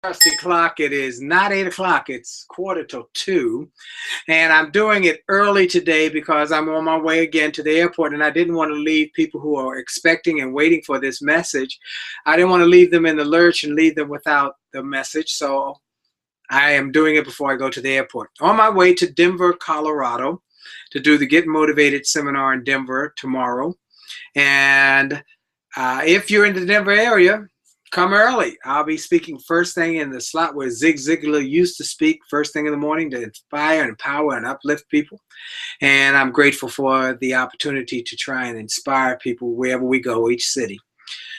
Rusty clock. It is not 8 o'clock. It's 1:45, and I'm doing it early today because I'm on my way again to the airport, and I didn't want to leave people who are expecting and waiting for this message. I didn't want to leave them in the lurch and leave them without the message, so I am doing it before I go to the airport. On my way to Denver, Colorado, to do the Get Motivated seminar in Denver tomorrow. And if you're in the Denver area, come early. I'll be speaking first thing in the slot where Zig Ziglar used to speak first thing in the morning to inspire and empower and uplift people. And I'm grateful for the opportunity to try and inspire people wherever we go, each city.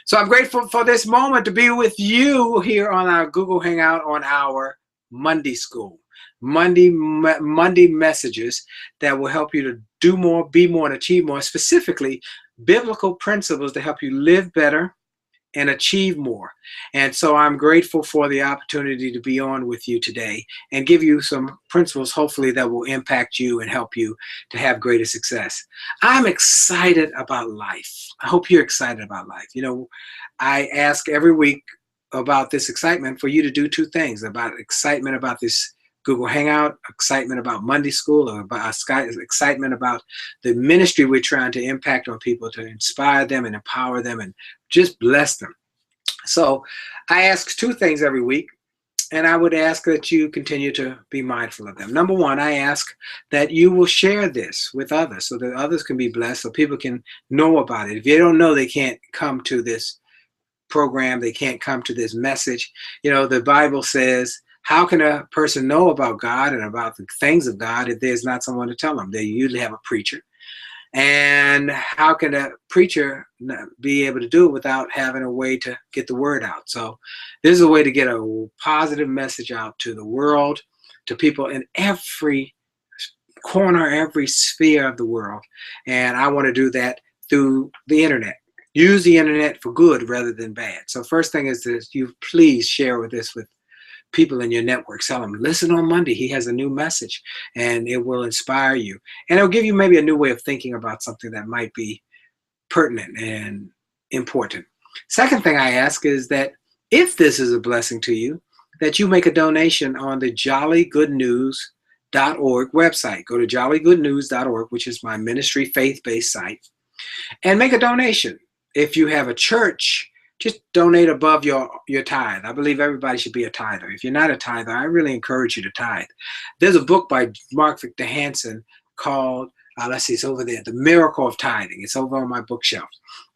So I'm grateful for this moment to be with you here on our Google Hangout on our Monday School. Monday messages that will help you to do more, be more, and achieve more, specifically biblical principles to help you live better and achieve more. And so I'm grateful for the opportunity to be on with you today and give you some principles, hopefully, that will impact you and help you to have greater success. I'm excited about life. I hope you're excited about life. You know, I ask every week about this excitement for you to do two things: about excitement about this Google Hangout, excitement about Monday School, or about excitement about the ministry we're trying to impact on people, to inspire them and empower them and just bless them. So I ask two things every week, and I would ask that you continue to be mindful of them. Number one, I ask that you will share this with others so that others can be blessed, so people can know about it. If they don't know, they can't come to this program, they can't come to this message. You know, the Bible says, how can a person know about God and about the things of God if there's not someone to tell them? They usually have a preacher. And how can a preacher be able to do it without having a way to get the word out? So this is a way to get a positive message out to the world, to people in every corner, every sphere of the world. And I want to do that through the internet. Use the internet for good rather than bad. So first thing is that you please share this with people in your network. Tell them, listen on Monday, he has a new message, and it will inspire you. And it'll give you maybe a new way of thinking about something that might be pertinent and important. Second thing I ask is that if this is a blessing to you, that you make a donation on the jollygoodnews.org website. Go to jollygoodnews.org, which is my ministry faith-based site, and make a donation. If you have a church, just donate above your tithe. I believe everybody should be a tither. If you're not a tither, I really encourage you to tithe. There's a book by Mark Victor Hansen called, let's see, it's over there, The Miracle of Tithing. It's over on my bookshelf.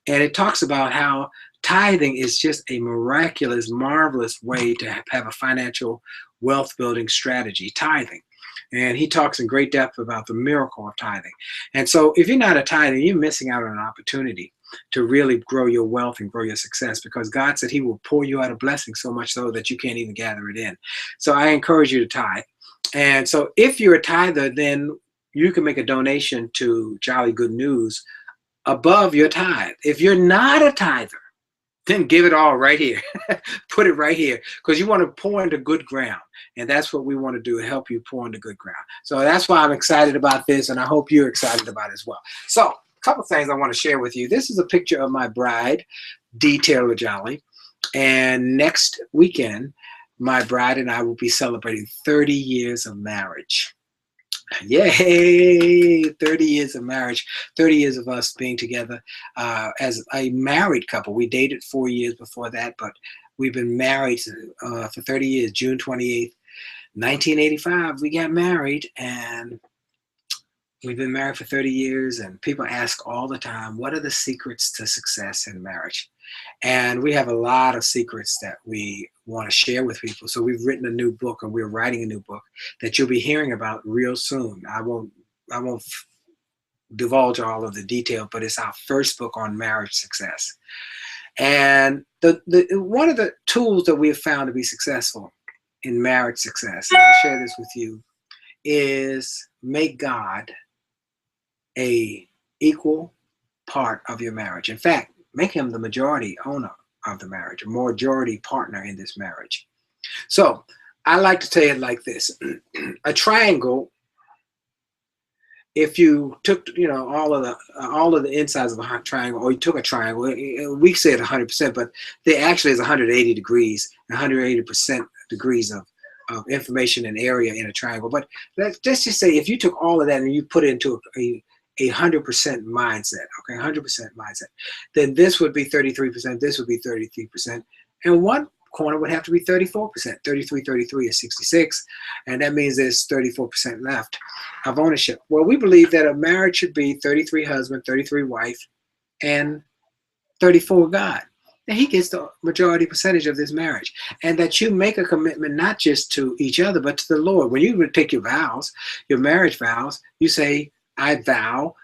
And it talks about how tithing is just a miraculous, marvelous way to have a financial wealth building strategy, tithing. And he talks in great depth about the miracle of tithing. And so if you're not a tither, you're missing out on an opportunity to really grow your wealth and grow your success, because God said he will pour you out a blessing so much so that you can't even gather it in. So I encourage you to tithe. And so if you're a tither, then you can make a donation to Jolly Good News above your tithe. If you're not a tither, then give it all right here. Put it right here, because you want to pour into good ground. And that's what we want to do, help you pour into good ground. So that's why I'm excited about this, and I hope you're excited about it as well. So couple things I want to share with you. This is a picture of my bride, D. Taylor Jolley. And next weekend, my bride and I will be celebrating 30 years of marriage. Yay! 30 years of marriage, 30 years of us being together as a married couple. We dated 4 years before that, but we've been married for 30 years. June 28th, 1985, we got married, and we've been married for 30 years, and people ask all the time, what are the secrets to success in marriage? And we have a lot of secrets that we want to share with people. So we've written a new book, and we're writing a new book that you'll be hearing about real soon. I won't divulge all of the detail, but it's our first book on marriage success. And one of the tools that we have found to be successful in marriage success, and I'll share this with you, is make God a equal part of your marriage. In fact, make him the majority owner of the marriage, a majority partner in this marriage. So I like to say it like this. A triangle, if you took, all of the insides of a triangle, or you took a triangle, we say it 100%, but they actually is 180 degrees, 180% degrees of information and area in a triangle. But let's just say if you took all of that and you put it into a 100% mindset, okay, 100% mindset, then this would be 33%, this would be 33%, and one corner would have to be 34%. 33 is 66, and that means there's 34% left of ownership. Well, we believe that a marriage should be 33 husband, 33 wife, and 34 God. And he gets the majority percentage of this marriage. And that you make a commitment not just to each other, but to the Lord. When you take your vows, your marriage vows, you say, I vow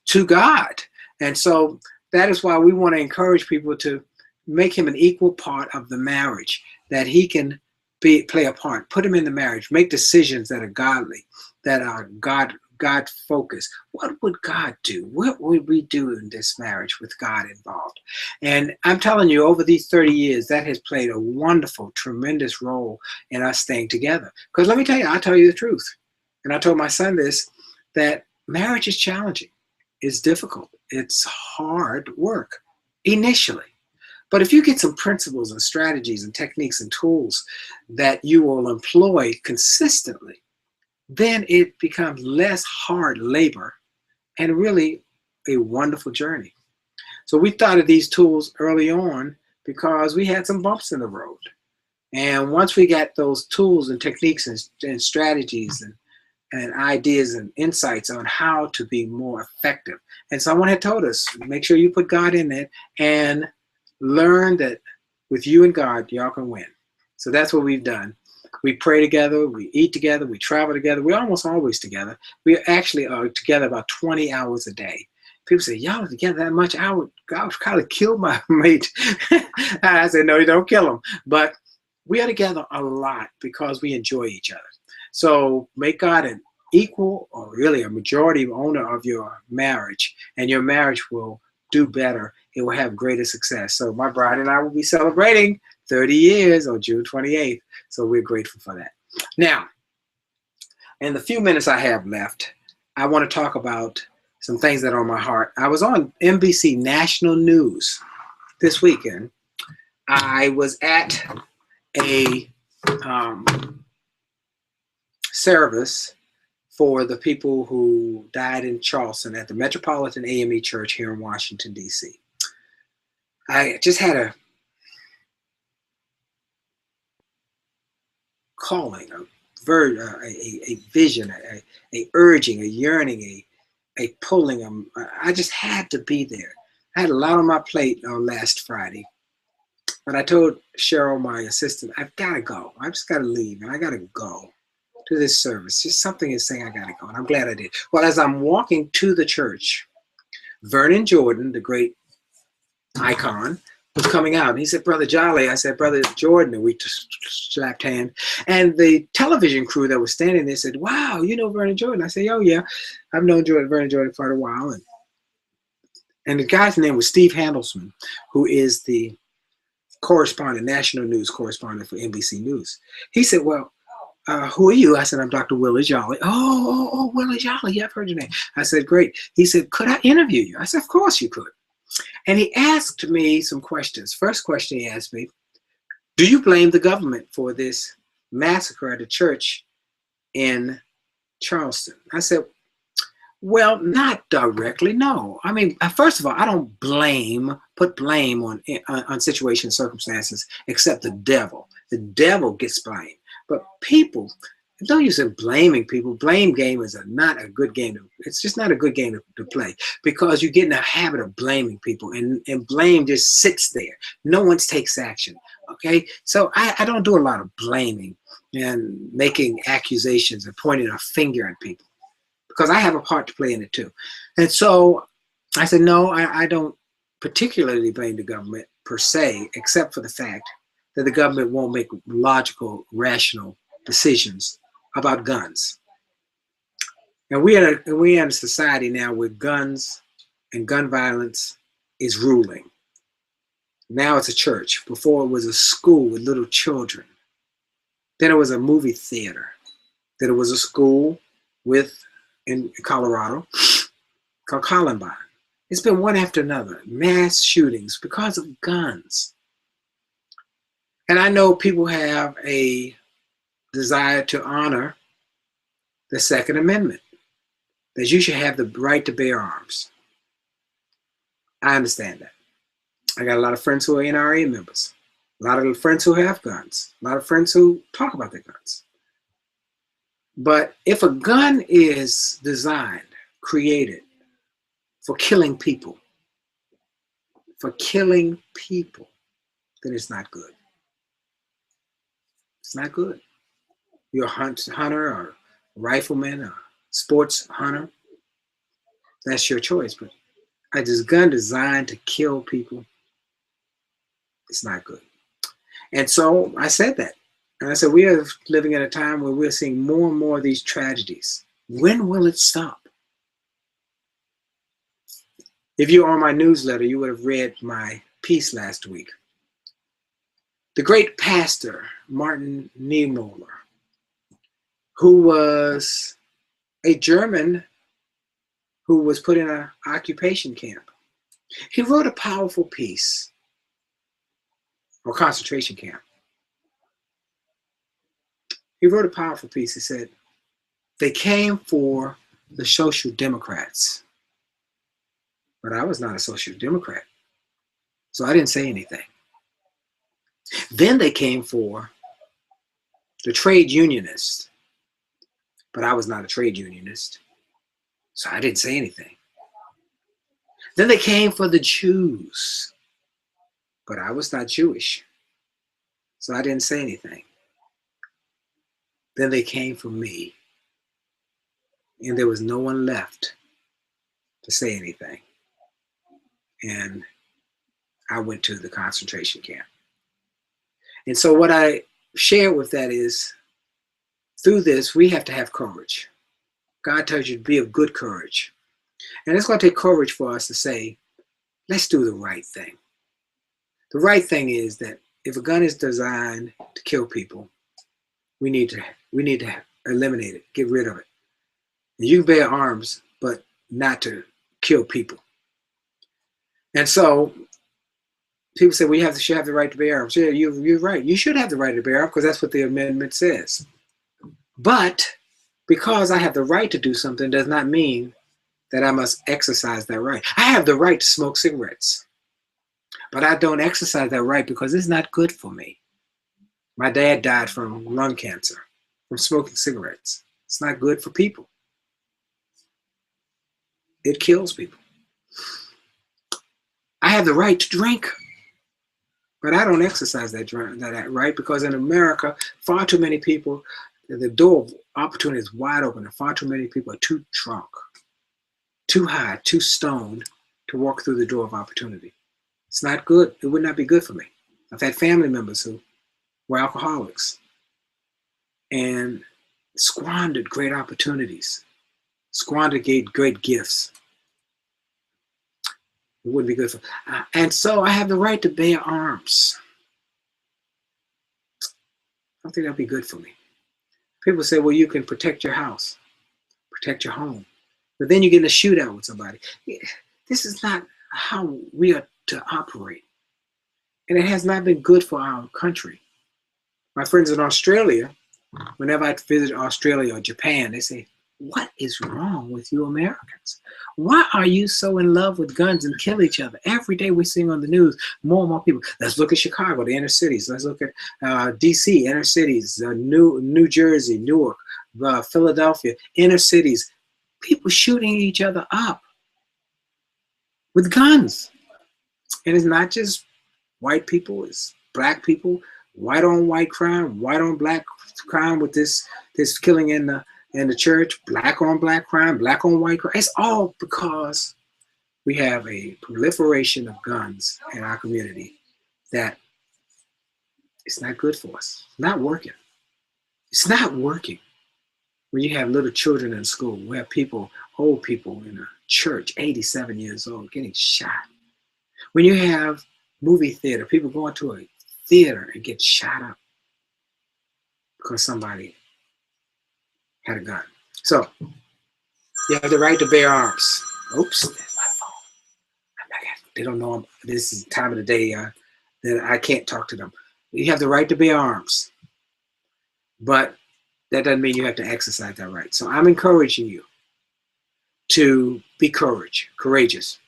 to God. And so that is why we want to encourage people to make him an equal part of the marriage, that he can play a part, put him in the marriage, make decisions that are godly, that are God focused. What would God do? What would we do in this marriage with God involved? And I'm telling you, over these 30 years, that has played a wonderful, tremendous role in us staying together. Because let me tell you, I'll tell you the truth. And I told my son this, that marriage is challenging. It's difficult. It's hard work initially. But if you get some principles and strategies and techniques and tools that you will employ consistently, then it becomes less hard labor and really a wonderful journey. So we thought of these tools early on because we had some bumps in the road. And once we got those tools and techniques and strategies and ideas and insights on how to be more effective. And someone had told us, make sure you put God in it and learn that with you and God, y'all can win. So that's what we've done. We pray together, we eat together, we travel together. We're almost always together. We actually are together about 20 hours a day. People say, y'all are together that much? I would kind of kill my mate. I said, no, you don't kill him. But we are together a lot because we enjoy each other. So make God an equal or really a majority owner of your marriage, and your marriage will do better. It will have greater success. So my bride and I will be celebrating 30 years on June 28th. So we're grateful for that. Now, in the few minutes I have left, I want to talk about some things that are on my heart. I was on NBC National News this weekend. I was at a service for the people who died in Charleston at the Metropolitan AME Church here in Washington, D.C. I just had a calling, a vision, a urging, a yearning, a pulling. I just had to be there. I had a lot on my plate on last Friday, but I told Cheryl, my assistant, I've got to go. I just got to leave, and I got to go to this service. Just something is saying I got to go, and I'm glad I did. Well, as I'm walking to the church, Vernon Jordan, the great icon, was coming out. And he said, Brother Jolley. I said, Brother Jordan. And we just slapped hands. And the television crew that was standing there said, wow, you know Vernon Jordan? I said, oh, yeah. I've known Vernon Jordan for a while. And the guy's name was Steve Handelsman, who is the correspondent, national news correspondent for NBC News. He said, well, who are you? I said, I'm Dr. Willie Jolley. Oh, Willie Jolley. Yeah, I've heard your name. I said, great. He said, could I interview you? I said, of course you could. And he asked me some questions. First question he asked me, do you blame the government for this massacre at a church in Charleston? I said, well, not directly, no. I mean, first of all, I don't put blame on situations, circumstances, except the devil. The devil gets blamed. But people, don't use it blaming people. Blame game is not a good game. It's just not a good game to play, because you get in a habit of blaming people, and blame just sits there. No one takes action. Okay, so I don't do a lot of blaming and making accusations and pointing a finger at people, because I have a part to play in it too. And so I said, no, I don't particularly blame the government per se, except for the fact that the government won't make logical, rational decisions about guns. And we're in a society now where guns and gun violence is ruling. Now it's a church. Before it was a school with little children. Then it was a movie theater. Then it was a school in Colorado called Columbine. It's been one after another. Mass shootings because of guns. And I know people have a desire to honor the Second Amendment, that you should have the right to bear arms. I understand that. I got a lot of friends who are NRA members, a lot of friends who have guns, a lot of friends who talk about their guns. But if a gun is designed, created for killing people, then it's not good. It's not good. You're a hunter or a rifleman or sports hunter. That's your choice. But this gun designed to kill people, it's not good. And so I said that. And I said, we are living at a time where we're seeing more and more of these tragedies. When will it stop? If you're on my newsletter, you would have read my piece last week. The great pastor, Martin Niemöller, who was a German who was put in an occupation camp. He wrote a powerful piece, or concentration camp. He wrote a powerful piece. He said, they came for the Social Democrats, but I was not a Social Democrat, so I didn't say anything. Then they came for the trade unionists, but I was not a trade unionist, so I didn't say anything. Then they came for the Jews, but I was not Jewish, so I didn't say anything. Then they came for me, and there was no one left to say anything. And I went to the concentration camp. And so what I share with that is, through this, we have to have courage. God tells you to be of good courage. And it's going to take courage for us to say, let's do the right thing. The right thing is that if a gun is designed to kill people, we need to eliminate it, get rid of it. And you can bear arms, but not to kill people. And so people say, well, should have the right to bear arms. Yeah, you're right. You should have the right to bear arms because that's what the amendment says. But because I have the right to do something does not mean that I must exercise that right. I have the right to smoke cigarettes, but I don't exercise that right because it's not good for me. My dad died from lung cancer, from smoking cigarettes. It's not good for people. It kills people. I have the right to drink, but I don't exercise that right because in America, far too many people, the door of opportunity is wide open, and far too many people are too drunk, too high, too stoned to walk through the door of opportunity. It's not good. It would not be good for me. I've had family members who were alcoholics and squandered great opportunities, squandered great gifts. It wouldn't be good for. And so I have the right to bear arms. I don't think that'd be good for me. People say, well, you can protect your house, protect your home, but then you get in a shootout with somebody. This is not how we are to operate. And it has not been good for our country. My friends in Australia, whenever I visit Australia or Japan, they say, what is wrong with you Americans? Why are you so in love with guns and kill each other? Every day we're seeing on the news more and more people. Let's look at Chicago, the inner cities. Let's look at D.C., inner cities, New Jersey, Newark, Philadelphia, inner cities. People shooting each other up with guns. And it's not just white people, it's black people, white on white crime, white on black crime with this killing in the church, black on black crime, black on white crime. It's all because we have a proliferation of guns in our community that it's not good for us. It's not working. It's not working. When you have little children in school, we have people, old people in a church, 87 years old, getting shot. When you have movie theater, people going to a theater and get shot up because somebody had a gun. So you have the right to bear arms. Oops, there's my phone. They don't know this is the time of the day that I can't talk to them. You have the right to bear arms, but that doesn't mean you have to exercise that right. So I'm encouraging you to be courageous,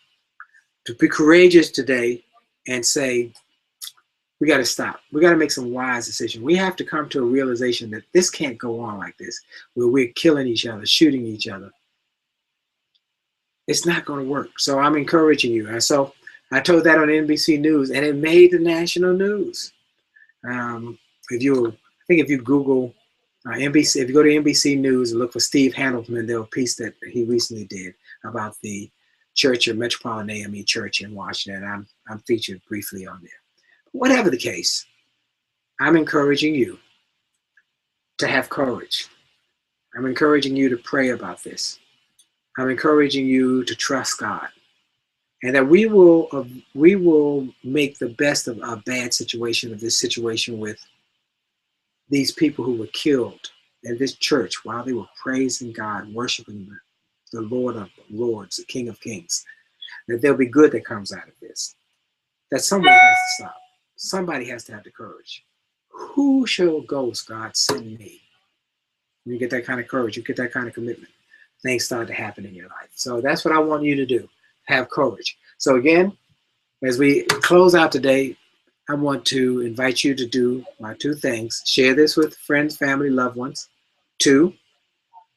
to be courageous today and say, we got to stop. We got to make some wise decisions. We have to come to a realization that this can't go on like this, where we're killing each other, shooting each other. It's not going to work. So I'm encouraging you. And so I told that on NBC News, and it made the national news. If you Google NBC, if you go to NBC News and look for Steve Handelman, there's a piece that he recently did about the Church of Metropolitan AME Church in Washington. I'm featured briefly on there. Whatever the case, I'm encouraging you to have courage. I'm encouraging you to pray about this. I'm encouraging you to trust God, and that we will make the best of a bad situation, of this situation with these people who were killed in this church while they were praising God, worshiping the Lord of Lords, the King of Kings. That there'll be good that comes out of this. That somebody has to stop. Somebody has to have the courage. Who shall go, God, send me? When you get that kind of courage, you get that kind of commitment, things start to happen in your life. So that's what I want you to do. Have courage. So again, as we close out today, I want to invite you to do my two things. Share this with friends, family, loved ones. 2,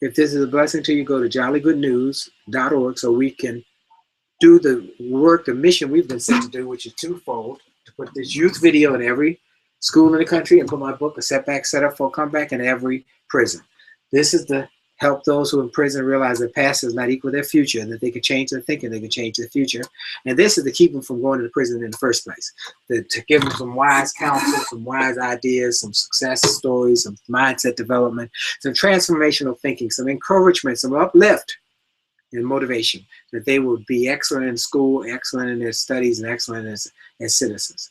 if this is a blessing to you, go to jollygoodnews.org so we can do the work, the mission we've been sent to do, which is twofold: to put this youth video in every school in the country and put my book, A Setback, Set Up for a Comeback, in every prison. This is to help those who are in prison realize their past is not equal to their future, and that they can change their thinking, they can change their future. And this is to keep them from going to prison in the first place, to give them some wise counsel, some wise ideas, some success stories, some mindset development, some transformational thinking, some encouragement, some uplift and motivation, that they will be excellent in school, excellent in their studies, and excellent as citizens.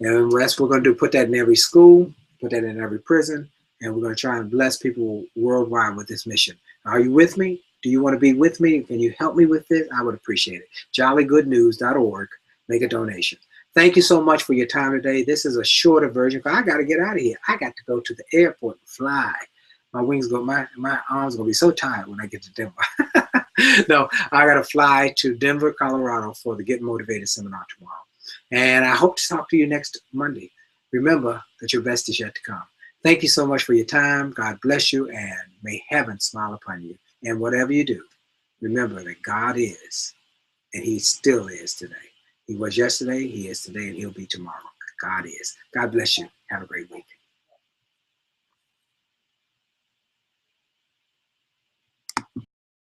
And that's what we're going to do, put that in every school, put that in every prison, and we're going to try and bless people worldwide with this mission. Are you with me? Do you want to be with me? Can you help me with this? I would appreciate it. jollygoodnews.org. Make a donation. Thank you so much for your time today. This is a shorter version, but I got to get out of here. I got to go to the airport and fly. My arms are going to be so tired when I get to Denver. No, I got to fly to Denver, Colorado for the Get Motivated seminar tomorrow. And I hope to talk to you next Monday. Remember that your best is yet to come. Thank you so much for your time. God bless you, and may heaven smile upon you. And whatever you do, remember that God is, and he still is today. He was yesterday, he is today, and he'll be tomorrow. God is. God bless you. Have a great week.